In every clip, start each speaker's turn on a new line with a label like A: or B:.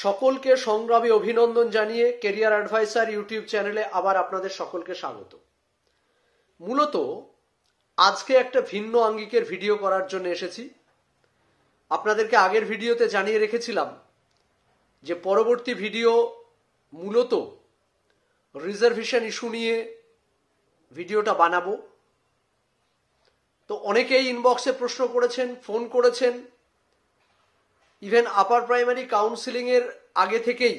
A: সকলকে সংগ্রামী অভিনন্দন জানিয়ে কেরিয়ার অ্যাডভাইসার ইউটিউব চ্যানেলে আবার আপনাদের সকলকে স্বাগত। মূলত আজকে একটা ভিন্ন আঙ্গিকের ভিডিও করার জন্য এসেছি। আপনাদেরকে আগের ভিডিওতে জানিয়ে রেখেছিলাম যে পরবর্তী ভিডিও মূলত রিজার্ভেশন ইস্যু নিয়ে ভিডিওটা বানাবো। তো অনেকেই ইনবক্সে প্রশ্ন করেছেন, ফোন করেছেন, ইভেন আপার প্রাইমারি কাউন্সিলিং এর আগে থেকেই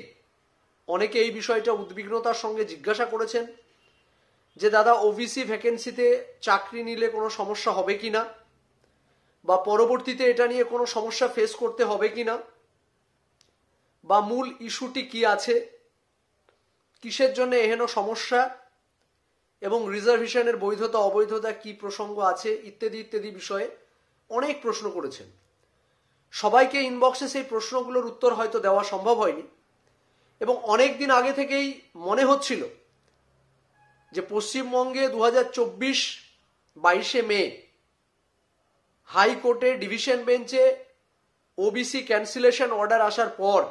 A: অনেকে এই বিষয়টা উদ্বিগ্নতার সঙ্গে জিজ্ঞাসা করেছেন যে দাদা ওবিসি ভ্যাকেন্সিতে চাকরি নিলে কোনো সমস্যা হবে কিনা, বা পরবর্তীতে এটা নিয়ে কোনো সমস্যা ফেস করতে হবে কিনা, বা মূল ইস্যুটি কি আছে, কিসের জন্য এহেন সমস্যা, এবং রিজার্ভেশনের বৈধতা অবৈধতা কি প্রসঙ্গ আছে ইত্যাদি ইত্যাদি বিষয়ে অনেক প্রশ্ন করেছেন। সবাইকে ইনবক্সে সেই প্রশ্নগুলোর উত্তর হয়তো দেওয়া সম্ভব হয়নি, এবং অনেক দিন আগে থেকেই মনে হচ্ছিল যে পশ্চিমবঙ্গে 2024 22শে মে হাইকোর্টে ডিভিশন বেঞ্চে ওবিসি ক্যান্সেলেশন অর্ডার আসার পর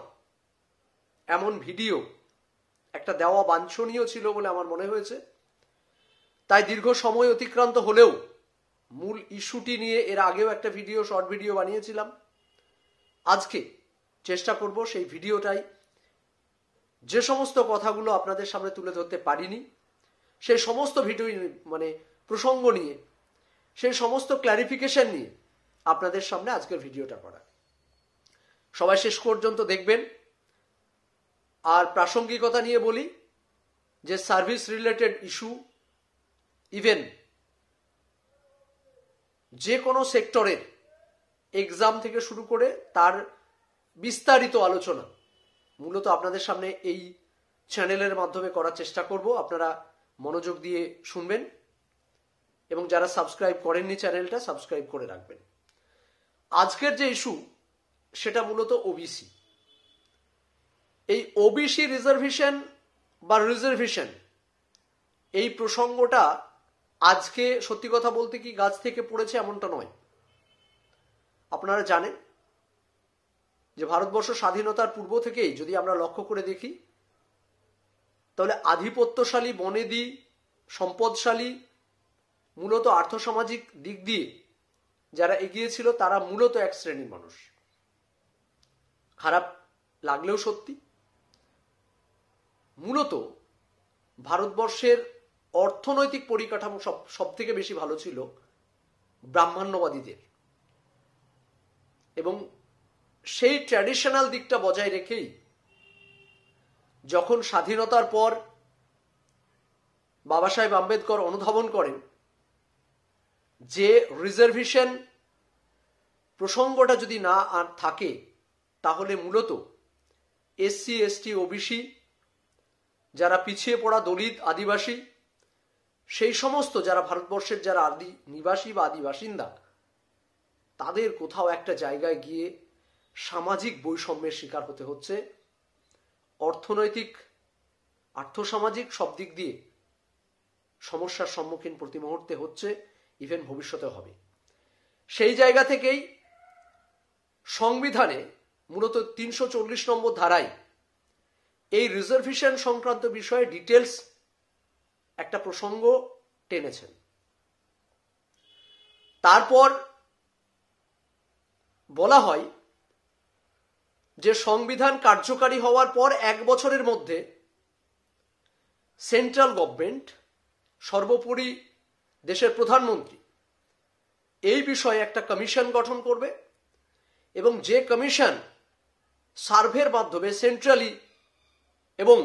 A: এমন ভিডিও একটা দেওয়া বাঞ্ছনীয় ছিল বলে আমার মনে হয়েছে। তাই দীর্ঘ সময় অতিক্রান্ত হলেও মূল ইস্যুটি নিয়ে এর আগেও একটা শর্ট ভিডিও বানিয়েছিলাম। আজকে চেষ্টা করব সেই ভিডিওটাই যে সমস্ত কথাগুলো আপনাদের সামনে তুলে ধরতে পারিনি সেই সমস্ত ভিডিও প্রসঙ্গ নিয়ে, সেই সমস্ত ক্ল্যারিফিকেশন নিয়ে আপনাদের সামনে আজকের ভিডিওটা করা। সবাই শেষ পর্যন্ত দেখবেন। আর প্রাসঙ্গিকতা নিয়ে বলি যে সার্ভিস রিলেটেড ইস্যু, ইভেন যে কোনো সেক্টরের এক্সাম থেকে শুরু করে তার বিস্তারিত আলোচনা মূলত আপনাদের সামনে এই চ্যানেলের মাধ্যমে করার চেষ্টা করব। আপনারা মনোযোগ দিয়ে শুনবেন এবং যারা সাবস্ক্রাইব করেননি চ্যানেলটা সাবস্ক্রাইব করে রাখবেন। আজকের যে ইস্যু সেটা মূলত ওবিসি। এই ওবিসি রিজার্ভেশন বা রিজার্ভেশন এই প্রসঙ্গটা আজকে সত্যি কথা বলতে কি গাছ থেকে পড়েছে এমনটা নয়। আপনারা জানেন যে ভারতবর্ষ স্বাধীনতার পূর্ব থেকেই যদি আমরা লক্ষ্য করে দেখি তাহলে আধিপত্যশালী, বনেদি, সম্পদশালী, মূলত আর্থসামাজিক দিক দিয়ে যারা এগিয়েছিল তারা মূলত এক শ্রেণীর মানুষ। খারাপ লাগলেও সত্যি, মূলত ভারতবর্ষের অর্থনৈতিক পরিকাঠামো সব থেকে বেশি ভালো ছিল ব্রাহ্মণ্যবাদীদের, এবং সেই ট্র্যাডিশনাল দিকটা বজায় রেখেই যখন স্বাধীনতার পর বাবা সাহেব আম্বেদকর অনুধাবন করেন যে রিজার্ভেশন প্রসঙ্গটা যদি না আর থাকে তাহলে মূলত এসসি, এসটি, ওবিসি, যারা পিছিয়ে পড়া দলিত, আদিবাসী, সেই সমস্ত যারা ভারতবর্ষের যারা আদি নিবাসী বা আদি বাসিন্দা, তাদের কোথাও একটা জায়গায় গিয়ে সামাজিক বৈষম্যের শিকার হতে হচ্ছে। অর্থনৈতিক, আর্থসামাজিক সব দিক দিয়ে সমস্যার সম্মুখীন প্রতি মুহূর্তে হচ্ছে, ইভেন ভবিষ্যতে হবে। সেই জায়গা থেকেই সংবিধানে মূলত 340 নম্বর ধারায় এই রিজার্ভেশন সংক্রান্ত বিষয়ে ডিটেলস একটা প্রসঙ্গ টেনেছেন। তারপর বলা হয় যে সংবিধান কার্যকারী হওয়ার পর 1 বছরের মধ্যে সেন্ট্রাল গভর্নমেন্ট, সর্বোপরি দেশের প্রধানমন্ত্রী, এই বিষয়ে একটা কমিশন গঠন করবে, এবং যে কমিশন সার্ভের মাধ্যমে সেন্ট্রালি, এবং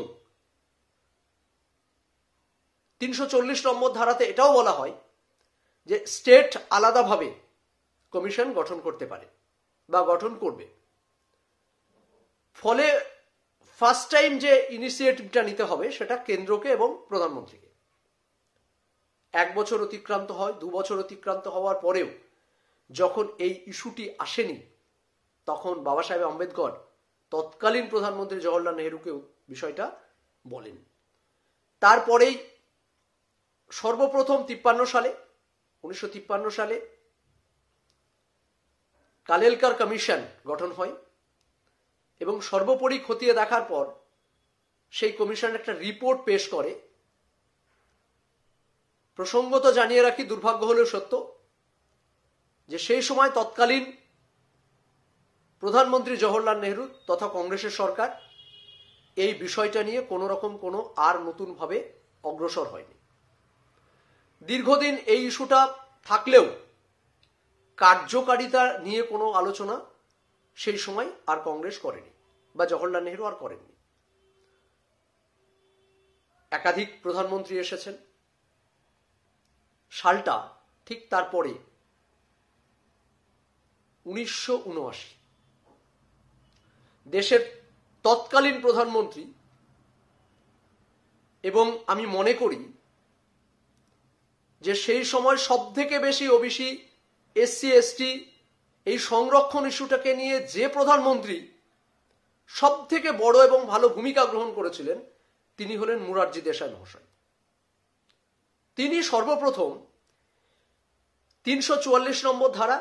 A: 340 নম্বর ধারাতে এটাও বলা হয় যে স্টেট আলাদাভাবে কমিশন গঠন করতে পারে বা গঠন করবে। ফলে ফার্স্ট টাইম যে ইনিশিয়েটিভটা নিতে হবে সেটা কেন্দ্রকে এবং প্রধানমন্ত্রীকে। 1 বছর অতিক্রান্ত হয়, 2 বছর অতিক্রান্ত হওয়ার পরেও যখন এই ইস্যুটি আসেনি তখন বাবা সাহেব আম্বেদকর তৎকালীন প্রধানমন্ত্রী জওহরলাল নেহরুকেও বিষয়টা বলেন। তারপরেই সর্বপ্রথম 1953 সালে কালেলকার কমিশন গঠন হয়, এবং সর্বোপরি খতিয়ে দেখার পর সেই কমিশন একটা রিপোর্ট পেশ করে। প্রসঙ্গত জানিয়ে রাখি, দুর্ভাগ্য হলেও সত্য, যে সেই সময় তৎকালীন প্রধানমন্ত্রী জওহরলাল নেহরু তথা কংগ্রেসের সরকার এই বিষয়টা নিয়ে কোনো রকম কোনো আর নতুনভাবে অগ্রসর হয়নি। দীর্ঘদিন এই ইস্যুটা থাকলেও কার্যকারিতা নিয়ে কোনো আলোচনা সেই সময় আর কংগ্রেস করেনি বা জওহরলাল নেহরু আর করেননি। একাধিক প্রধানমন্ত্রী এসেছেন। সালটা ঠিক তারপরে 1979। দেশের তৎকালীন প্রধানমন্ত্রী, এবং আমি মনে করি যে সেই সময় সব থেকে বেশি ওবিসি, এসসি, এসটি এই সংরক্ষণ ইস্যুটাকে নিয়ে যে প্রধানমন্ত্রী সব থেকে বড় এবং ভালো ভূমিকা গ্রহণ করেছিলেন তিনি হলেন মোরারজি দেশাই মহাশয়। তিনি সর্বপ্রথম 344 নম্বর ধারা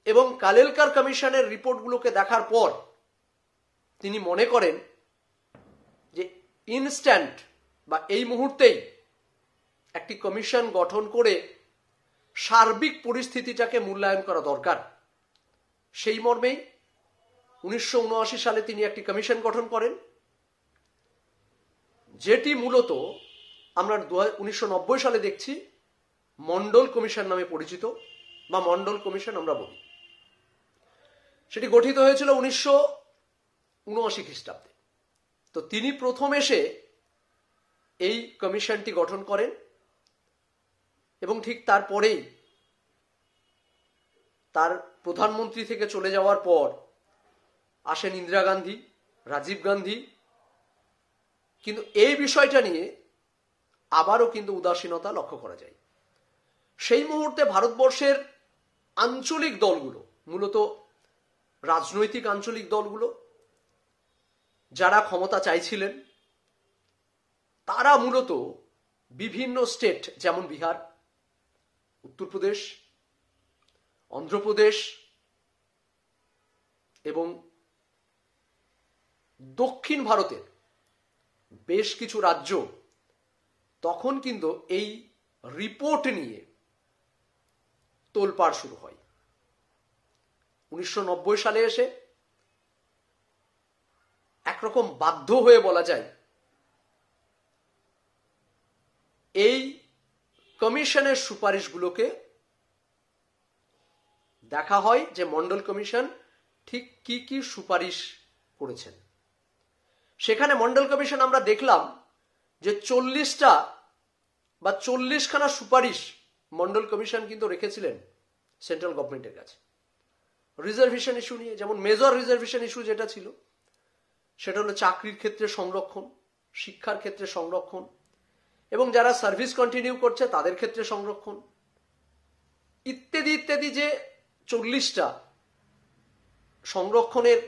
A: এবং কালেলকার কমিশনের রিপোর্টগুলোকে দেখার পর তিনি মনে করেন যে ইনস্ট্যান্ট বা এই মুহূর্তেই একটি কমিশন গঠন করে সার্বিক পরিস্থিতিটাকে মূল্যায়ন করা দরকার। সেই মর্মেই 1979 সালে তিনি একটি কমিশন গঠন করেন, যেটি মূলত আমরা 1990 সালে দেখছি মন্ডল কমিশন নামে পরিচিত বা মন্ডল কমিশন আমরা বলি। সেটি গঠিত হয়েছিল 1979 খ্রিস্টাব্দে। তো তিনি প্রথম এসে এই কমিশনটি গঠন করেন এবং ঠিক তারপরেই তার প্রধানমন্ত্রী থেকে চলে যাওয়ার পর আসেন ইন্দিরা গান্ধী, রাজীব গান্ধী। কিন্তু এই বিষয়টা নিয়ে আবারও কিন্তু উদাসীনতা লক্ষ্য করা যায়। সেই মুহূর্তে ভারতবর্ষের আঞ্চলিক দলগুলো, মূলত রাজনৈতিক আঞ্চলিক দলগুলো যারা ক্ষমতা চাইছিলেন, তারা মূলত বিভিন্ন স্টেট যেমন বিহার, উত্তরপ্রদেশ, অন্ধ্রপ্রদেশ এবং দক্ষিণ ভারতের বেশ কিছু রাজ্য তখন কিন্তু এই রিপোর্ট নিয়ে তোলপাড় শুরু হয়। 1990 সালে এসে একরকম বাধ্য হয়ে বলা যায় এই কমিশনের সুপারিশগুলোকে দেখা হয় যে মন্ডল কমিশন ঠিক কি কি সুপারিশ করেছেন। সেখানে মন্ডল কমিশন আমরা দেখলাম যে 40টা বা 40খানা সুপারিশ মন্ডল কমিশন কিন্তু রেখেছিলেন সেন্ট্রাল গভর্নমেন্টের কাছে রিজার্ভেশন ইস্যু নিয়ে। যেমন মেজর রিজার্ভেশন ইস্যু যেটা ছিল সেটা হলো চাকরির ক্ষেত্রে সংরক্ষণ, শিক্ষার ক্ষেত্রে সংরক্ষণ এবং যারা সার্ভিস কন্টিনিউ করছে তাদের ক্ষেত্রে সংরক্ষণ ইত্যাদি ইত্যাদি। যে 40টা সংরক্ষণের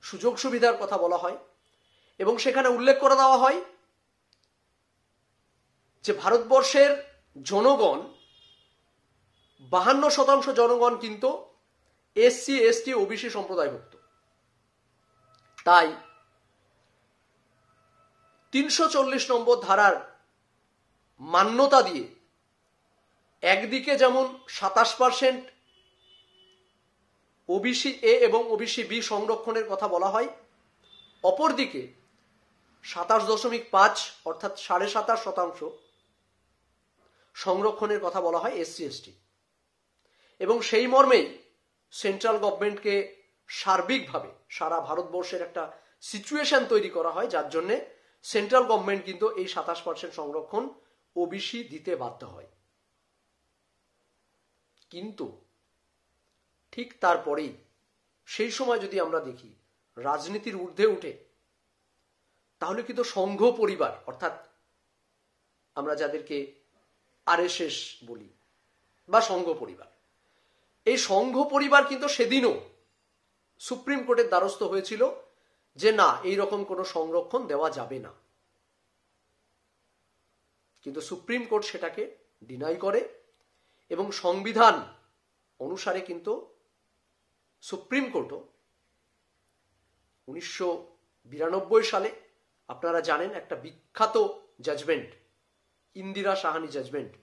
A: সুযোগ সুবিধার কথা বলা হয় এবং সেখানে উল্লেখ করে দেওয়া হয় যে ভারতবর্ষের জনগণ 52% জনগণ কিন্তু এসসি, এসটি, ওবিসি সম্প্রদায়ভুক্ত। তাই 340 নম্বর ধারার মান্যতা দিয়ে একদিকে যেমন 27% ওবিসি এ এবং ওবিসি বি সংরক্ষণের কথা বলা হয়, অপরদিকে 27.5 অর্থাৎ 27.5% সংরক্ষণের কথা বলা হয় এসসি, এসটি। এবং সেই মর্মেই সেন্ট্রাল গভর্নমেন্টকে সার্বিকভাবে সারা ভারতবর্ষের একটা সিচুয়েশন তৈরি করা হয়, যার জন্য সেন্ট্রাল গভর্নমেন্ট কিন্তু এই 27% সংরক্ষণ ওবিসি দিতে বাধ্য হয়। কিন্তু ঠিক তারপরেই সেই সময় যদি আমরা দেখি রাজনীতির ঊর্ধ্বে উঠে, তাহলে কিন্তু সংঘ পরিবার অর্থাৎ আমরা যাদেরকে আরএসএস বলি বা সংঘ পরিবার, এই সংঘ পরিবার কিন্তু সেদিনও সুপ্রিম কোর্টের দ্বারস্থ হয়েছিল যে না, এই রকম কোনো সংরক্ষণ দেওয়া যাবে না। কিন্তু সুপ্রিম কোর্ট সেটাকে ডিনাই করে এবং সংবিধান অনুসারে কিন্তু সুপ্রিম কোর্টও 1992 সালে আপনারা জানেন একটা বিখ্যাত জাজমেন্ট, ইন্দিরা সাহানি জাজমেন্ট,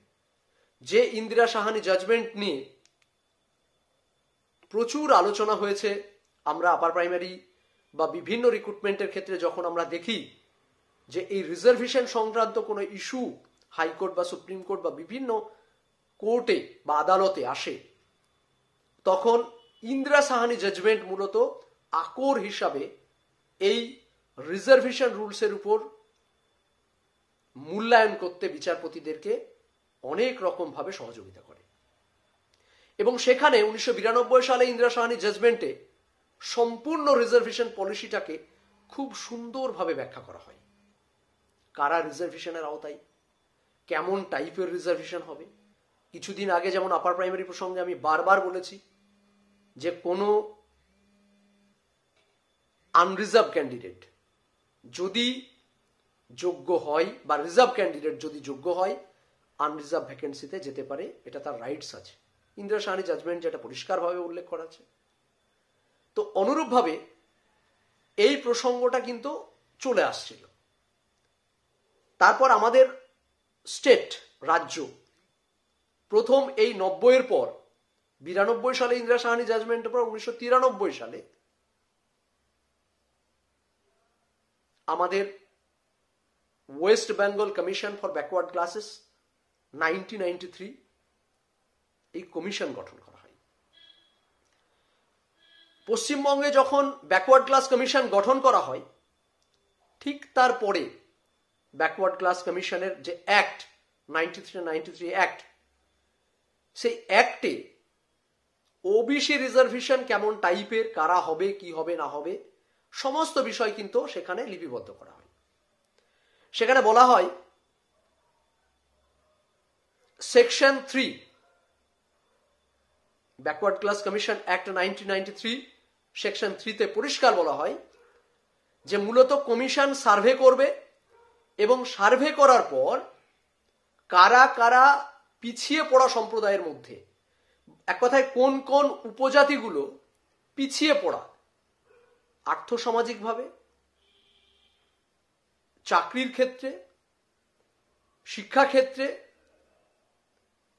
A: যে ইন্দিরা সাহানি জাজমেন্ট নিয়ে প্রচুর আলোচনা হয়েছে। আমরা আপার প্রাইমারি বা বিভিন্ন রিক্রুটমেন্টের ক্ষেত্রে যখন আমরা দেখি যে এই রিজার্ভেশন সংক্রান্ত কোনো ইস্যু হাইকোর্ট বা সুপ্রিম কোর্ট বা বিভিন্ন কোর্টে বা আদালতে আসে, তখন ইন্দিরা সাহানি জাজমেন্ট মূলত আকর হিসাবে এই রিজার্ভেশন রুলসের উপর মূল্যায়ন করতে বিচারপতিদেরকে অনেক রকম ভাবে সহযোগিতা করে। এবং সেখানে 1992 সালে ইন্দিরা সাহানি জাজমেন্টে সম্পূর্ণ রিজার্ভেশন পলিসিটাকে খুব সুন্দরভাবে ব্যাখ্যা করা হয়। কারা রিজার্ভেশনের আওতায়, কেমন টাইপের রিজার্ভেশন হবে। কিছুদিন আগে যেমন আপার প্রাইমারি প্রসঙ্গে আমি বারবার বলেছি যে কোনো আনরিজার্ভ ক্যান্ডিডেট যদি যোগ্য হয় বা রিজার্ভ ক্যান্ডিডেট যদি যোগ্য হয়, আনরিজার্ভ ভ্যাকেন্সিতে যেতে পারে, এটা তার রাইটস আছে। ইন্দিরা সাহানি জাজমেন্ট যেটা পরিষ্কারভাবে উল্লেখ করা আছে। তো অনুরূপভাবে এই প্রসঙ্গটা কিন্তু চলে আসছিল। তারপর আমাদের স্টেট, রাজ্য, প্রথম এই 90-এর পর 92 সালে ইন্দিরা সাহানি জাজমেন্টের পর 1993 সালে আমাদের West Bengal commission for backward classes 1993 এই কমিশন গঠন করা হয়। পশ্চিমবঙ্গে যখন ব্যাকওয়ার্ড ক্লাস কমিশন গঠন করা হয়, ঠিক তারপরে ব্যাকওয়ার্ড ক্লাস কমিশনের যে অ্যাক্ট 93 অ্যাক্ট, সেই অ্যাক্টে ওবিসি রিজার্ভেশন কেমন টাইপের, কারা হবে, কি হবে না হবে, সমস্ত বিষয় কিন্তু সেখানে লিপিবদ্ধ করা হয়। সেখানে বলা হয় section 3 backward class commission act 1993 section 3-তে পরিষ্কার বলা হয় যে মূলত কমিশন সার্ভে করবে এবং সার্ভে করার পর কারা কারা পিছিয়ে পড়া সম্প্রদায়ের মধ্যে, এক কথায় কোন কোন উপজাতিগুলো পিছিয়ে পড়া আর্থসামাজিকভাবে, চাকরির ক্ষেত্রে, শিক্ষাক্ষেত্রে,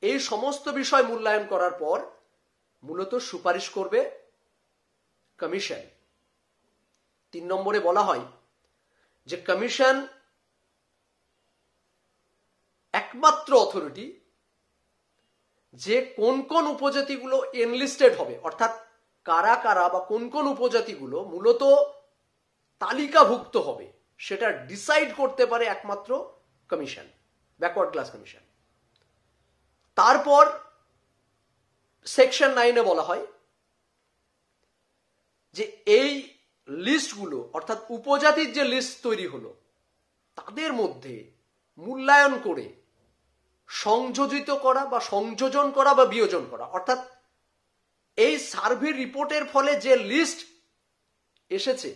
A: এই সমস্ত বিষয় মূল্যায়ন করার পর মূলত সুপারিশ করবে কমিশন। 3 নম্বরে বলা হয় যে কমিশন একমাত্র অথরিটি যে কোন কোন উপজাতিগুলো এনলিস্টেড হবে, অর্থাৎ কারা কারা বা কোন কোন উপজাতিগুলো মূলত তালিকাভুক্ত হবে, সেটা ডিসাইড করতে পারে একমাত্র কমিশন, ব্যাকওয়ার্ড ক্লাস কমিশন। তারপর সেকশন 9-এ বলা হয় যে এই লিস্টগুলো, অর্থাৎ উপজাতির যে লিস্ট তৈরি হলো, তাদের মধ্যে মূল্যায়ন করে সংযোজিত করা বা সংযোজন করা বা বিয়োজন করা, অর্থাৎ এই সার্ভে রিপোর্টের ফলে যে লিস্ট এসেছে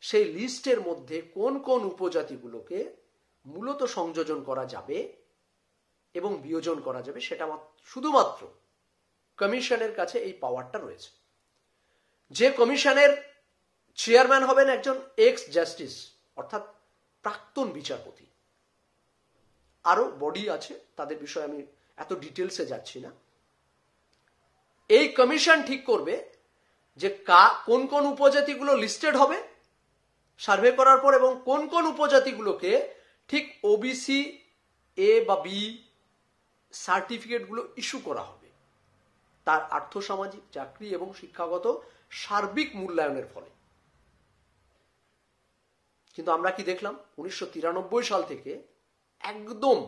A: সেই লিস্টের মধ্যে কোন কোন উপজাতিগুলোকে মূলত সংযোজন করা যাবে এবং বিয়োজন করা যাবে, সেটা শুধুমাত্র কমিশনের কাছে এই পাওয়ারটা রয়েছে। যে কমিশনের চেয়ারম্যান হবেন একজন এক্স জাস্টিস, অর্থাৎ প্রাক্তন বিচারপতি। আরো বডি আছে, তাদের বিষয়ে আমি এত ডিটেলসে যাচ্ছি না। এই কমিশন ঠিক করবে যে কোন কোন উপজাতিগুলো লিস্টেড হবে সার্ভে করার পর এবং কোন কোন উপজাতিগুলোকে ঠিক ওবিসি এ বা বি সার্টিফিকেটগুলো ইস্যু করা হবে তার আর্থসামাজিক, চাকরি এবং শিক্ষাগত সার্বিক মূল্যায়নের ফলে। কিন্তু আমরা কি দেখলাম 1993 সাল থেকে একদম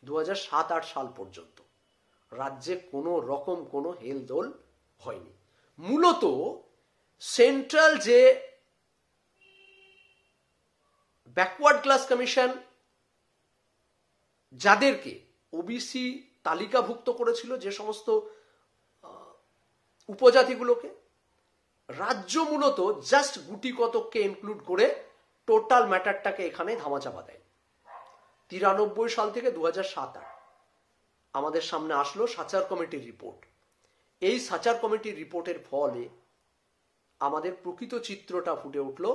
A: 2007-8 সাল পর্যন্ত রাজ্যে কোনো রকম কোনো হেলদোল হয়নি। মূলত সেন্ট্রাল যে ব্যাকওয়ার্ড ক্লাস কমিশন যাদেরকে ওবিসি তালিকাভুক্ত করেছিল, যে সমস্ত উপজাতিগুলোকে, রাজ্য মূলত জাস্ট গুটি কতককে ইনক্লুড করে টোটাল ম্যাটারটাকে এখানে ধামাচাপা দেয়। 93 সাল থেকে 2007-8 আমাদের সামনে আসলো সাচার কমিটির রিপোর্ট। এই সাচার কমিটির রিপোর্টের ফলে আমাদের প্রকৃত চিত্রটা ফুটে উঠল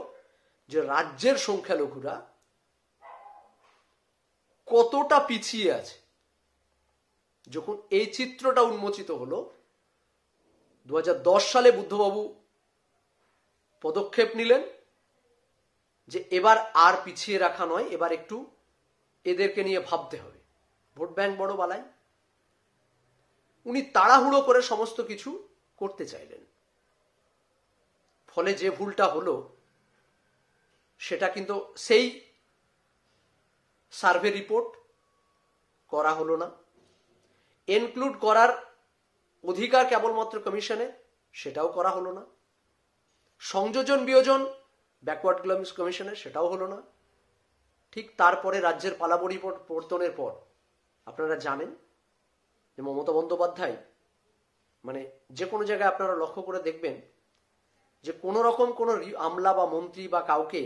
A: যে রাজ্যের সংখ্যালঘুরা কতটা পিছিয়ে আছে। যখন এই চিত্রটা উন্মোচিত হলো 2010 সালে বুদ্ধবাবু পদক্ষেপ নিলেন যে এবার আর পিছিয়ে রাখা নয়, এবার একটু এদেরকে নিয়ে ভাবতে হবে। ভোট ব্যাংক বড় বালাই। উনি তাড়াহুড়ো করে সমস্ত কিছু করতে চাইলেন, ফলে যে ভুলটা হলো সেটা কিন্তু সেই সার্ভে রিপোর্ট করা হলো না। ইনক্লুড করার অধিকার কেবলমাত্র কমিশনের, সেটাও করা হলো না। সংযোজন বিয়োজন ব্যাকওয়ার্ড কমিশনের, সেটাও হলো না। ঠিক তারপরে রাজ্যের পালা পরিবর্তনের পর আপনারা জানেন যে মমতা বন্দ্যোপাধ্যায় মানে যে কোনো জায়গায় আপনারা লক্ষ্য করে দেখবেন যে কোনো রকম কোনো আমলা বা মন্ত্রী বা কাউকে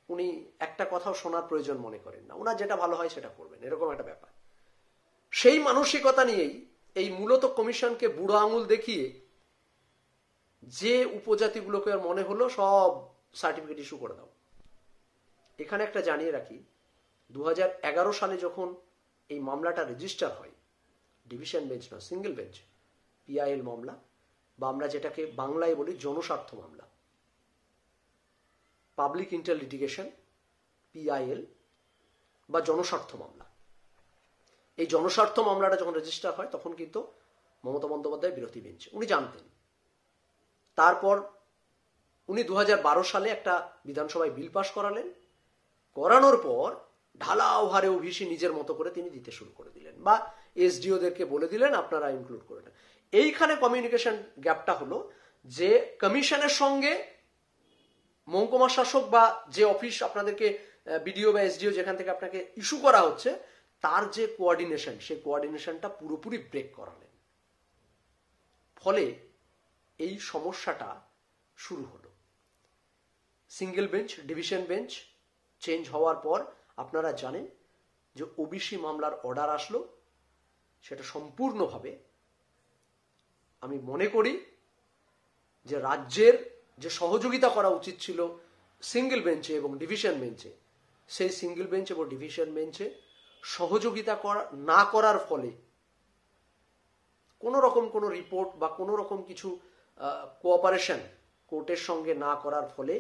A: উনি একটা কথাও শোনার প্রয়োজন মনে করেন না। ওনার যেটা ভালো হয় সেটা করবেন, এরকম একটা ব্যাপার। সেই মানসিকতা নিয়েই এই মূলত কমিশনকে বুড়ো আঙুল দেখিয়ে যে উপজাতিগুলোকে মনে হলো সব সার্টিফিকেট ইস্যু করে দাও। এখানে একটা জানিয়ে রাখি, 2011 সালে যখন এই মামলাটা রেজিস্টার হয়, ডিভিশন বেঞ্চ নয়, সিঙ্গেল বেঞ্চ, পিআইএল মামলা, বা আমরা যেটাকে বাংলায় বলি জনস্বার্থ মামলা, পাবলিক ইন্টার লিটিগেশন, পিআইএল বা জনস্বার্থ মামলা। এই জনস্বার্থ মামলাটা যখন রেজিস্টার হয় তখন কিন্তু মমতা বন্দ্যোপাধ্যায় বিরোধী বেঞ্চে, উনি জানতেন। তারপর উনি 2012 সালে একটা বিধানসভায় বিল পাশ করালেন। করানোর পর ঢালাও হারে ওবিসি নিজের মতো করে তিনি দিতে শুরু করে দিলেন, বা এসডিওদেরকে বলে দিলেন আপনারা ইনক্লুড করে নেন। এইখানে কমিউনিকেশন গ্যাপটা হলো যে কমিশনের সঙ্গে মহকুমা শাসক বা যে অফিস আপনাদেরকে বিডিও বা এসডিও যেখান থেকে আপনাকে ইস্যু করা হচ্ছে তার যে কোঅর্ডিনেশন, সেই কোঅর্ডিনেশনটা পুরোপুরি ব্রেক করালেন। ফলে এই সমস্যাটা শুরু হলো। Single bench, division bench change হওয়ার পর আপনারা জানেন যে ওবিসি মামলার অর্ডার আসলো। সেটা সম্পূর্ণভাবে আমি মনে করি যে রাজ্যের যে সহযোগিতা করা উচিত ছিল সিঙ্গেল বেঞ্চে এবং ডিভিশন বেঞ্চে, সেই সিঙ্গেল বেঞ্চ এবং ডিভিশন বেঞ্চে সহযোগিতা না করার ফলে, কোনো রকম কোনো রিপোর্ট বা কোনো রকম কিছু কোঅপারেশন কোর্টের সঙ্গে না করার ফলে,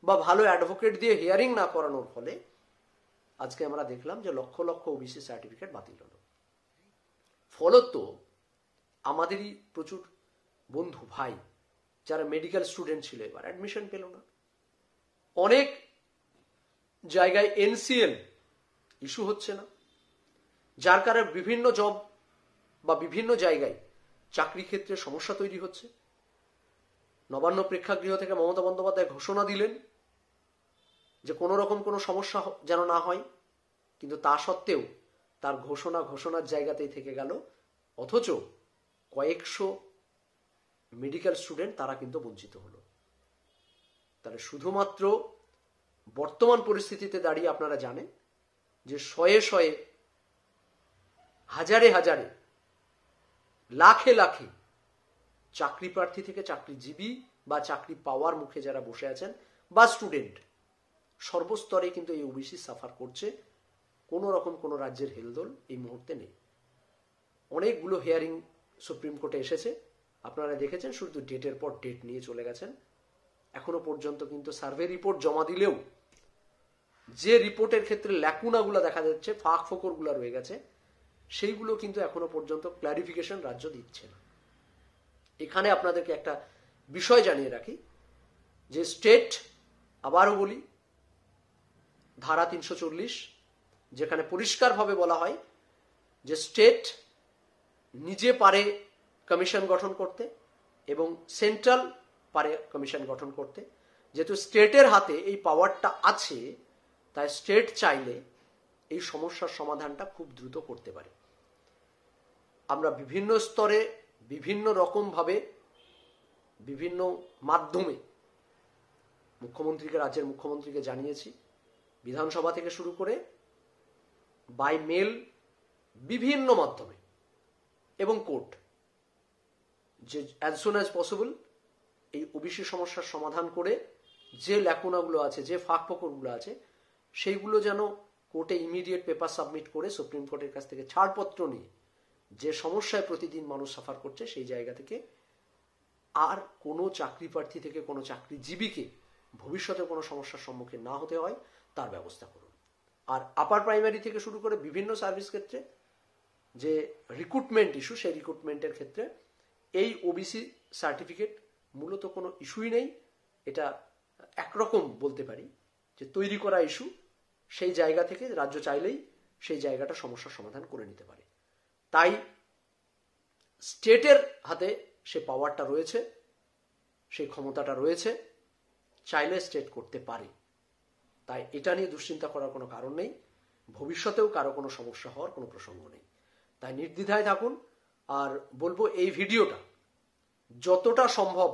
A: বা ভালো অ্যাডভোকেট দিয়ে হিয়ারিং না করানোর ফলে আজকে আমরা দেখলাম যে লক্ষ লক্ষ ওবিসি সার্টিফিকেট বাতিল হলো। ফলত আমাদেরই প্রচুর বন্ধু ভাই যারা মেডিকেল স্টুডেন্ট ছিল এবার অ্যাডমিশন পেল না। অনেক জায়গায় এনসিএল ইস্যু হচ্ছে না, যার কারণে বিভিন্ন জব বা বিভিন্ন জায়গায় চাকরি ক্ষেত্রে সমস্যা তৈরি হচ্ছে। নবান্ন প্রেক্ষাগৃহ থেকে মমতা বন্দ্যোপাধ্যায় ঘোষণা দিলেন যে কোনো রকম কোনো সমস্যা যেন না হয়, কিন্তু তা সত্ত্বেও তার ঘোষণার জায়গাতেই থেকে গেল। অথচ কয়েকশো মেডিকেল স্টুডেন্ট তারা কিন্তু বঞ্চিত হলো। তাহলে শুধুমাত্র বর্তমান পরিস্থিতিতে দাঁড়িয়ে আপনারা জানেন যে শয়ে শয়ে, হাজারে হাজারে, লাখে লাখে চাকরি প্রার্থী থেকে চাকরিজীবী বা চাকরি পাওয়ার মুখে যারা বসে আছেন বা স্টুডেন্ট, সর্বস্তরে কিন্তু এই ওবিসি সাফার করছে। কোনো রকম কোনো রাজ্যের হেলদোল এই মুহূর্তে নেই। অনেকগুলো হিয়ারিং সুপ্রিম কোর্টে এসেছে, আপনারা দেখেছেন, শুধু ডেটের পর ডেট নিয়ে চলে গেছেন। এখনো পর্যন্ত কিন্তু সার্ভে রিপোর্ট জমা দিলেও যে রিপোর্টের ক্ষেত্রে ল্যাকুনাগুলো দেখা যাচ্ছে, ফাঁক ফোকরগুলো রয়ে গেছে, সেইগুলো কিন্তু এখনো পর্যন্ত ক্ল্যারিফিকেশন রাজ্য দিচ্ছে না। এখানে আপনাদেরকে একটা বিষয় জানিয়ে রাখি যে স্টেট, আবারও বলি, ধারা 340, যেখানে পরিষ্কারভাবে বলা হয় যে স্টেট নিজে পারে কমিশন গঠন করতে এবং সেন্ট্রাল পারে কমিশন গঠন করতে। যেহেতু স্টেটের হাতে এই পাওয়ারটা আছে, তাই স্টেট চাইলে এই সমস্যার সমাধানটা খুব দ্রুত করতে পারে। আমরা বিভিন্ন স্তরে, বিভিন্ন রকমভাবে, বিভিন্ন মাধ্যমে মুখ্যমন্ত্রীকে, রাজ্যের মুখ্যমন্ত্রীকে জানিয়েছি, বিধানসভা থেকে শুরু করে বাই মেল, বিভিন্ন মাধ্যমে এবং কোর্ট, যে অ্যাজ সুন অ্যাজ পসিবল এই ওবিসি সমস্যার সমাধান করে যে ল্যাকুনাগুলো আছে, যে ফাঁকফোকরগুলো আছে, সেইগুলো যেন কোর্টে ইমিডিয়েট পেপার সাবমিট করে সুপ্রিম কোর্টের কাছ থেকে ছাড়পত্র নিয়ে যে সমস্যায় প্রতিদিন মানুষ সাফার করছে সেই জায়গা থেকে আর কোনো চাকরি প্রার্থী থেকে কোনো চাকরিজীবীকে ভবিষ্যতে কোনো সমস্যার সম্মুখীন না হতে হয় তার ব্যবস্থা করুন। আর আপার প্রাইমারি থেকে শুরু করে বিভিন্ন সার্ভিস ক্ষেত্রে যে রিক্রুটমেন্ট ইস্যু, সেই রিক্রুটমেন্টের ক্ষেত্রে এই ওবিসি সার্টিফিকেট মূলত কোনো ইস্যুই নেই। এটা একরকম বলতে পারি যে তৈরি করা ইস্যু। সেই জায়গা থেকে রাজ্য চাইলেই সেই জায়গাটা সমস্যার সমাধান করে নিতে পারে। তাই স্টেটের হাতে সে পাওয়ারটা রয়েছে, সেই ক্ষমতাটা রয়েছে, চাইলে স্টেট করতে পারে। তাই এটা নিয়ে দুশ্চিন্তা করার কোনো কারণ নেই। ভবিষ্যতেও কারো কোনো সমস্যা হওয়ার কোনো প্রসঙ্গ নেই। তাই নির্দ্বিধায় থাকুন। আর বলবো এই ভিডিওটা যতটা সম্ভব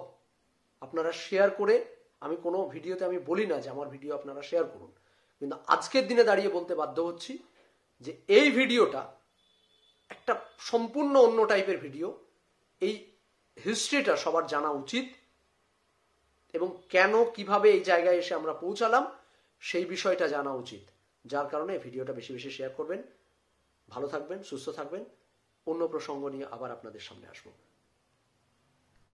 A: আপনারা শেয়ার করে, আমি কোনো ভিডিওতে আমি বলি না যে আমার ভিডিও আপনারা শেয়ার করুন, কিন্তু আজকের দিনে দাঁড়িয়ে বলতে বাধ্য হচ্ছি যে এই ভিডিওটা একটা সম্পূর্ণ অন্য টাইপের ভিডিও। এই হিস্ট্রিটা সবার জানা উচিত এবং কেন কিভাবে এই জায়গায় এসে আমরা পৌঁছালাম সেই বিষয়টা জানা উচিত। যার কারণে এই ভিডিওটা বেশি বেশি শেয়ার করবেন। ভালো থাকবেন, সুস্থ থাকবেন। অন্য প্রসঙ্গ নিয়ে আবার আপনাদের সামনে আসবো।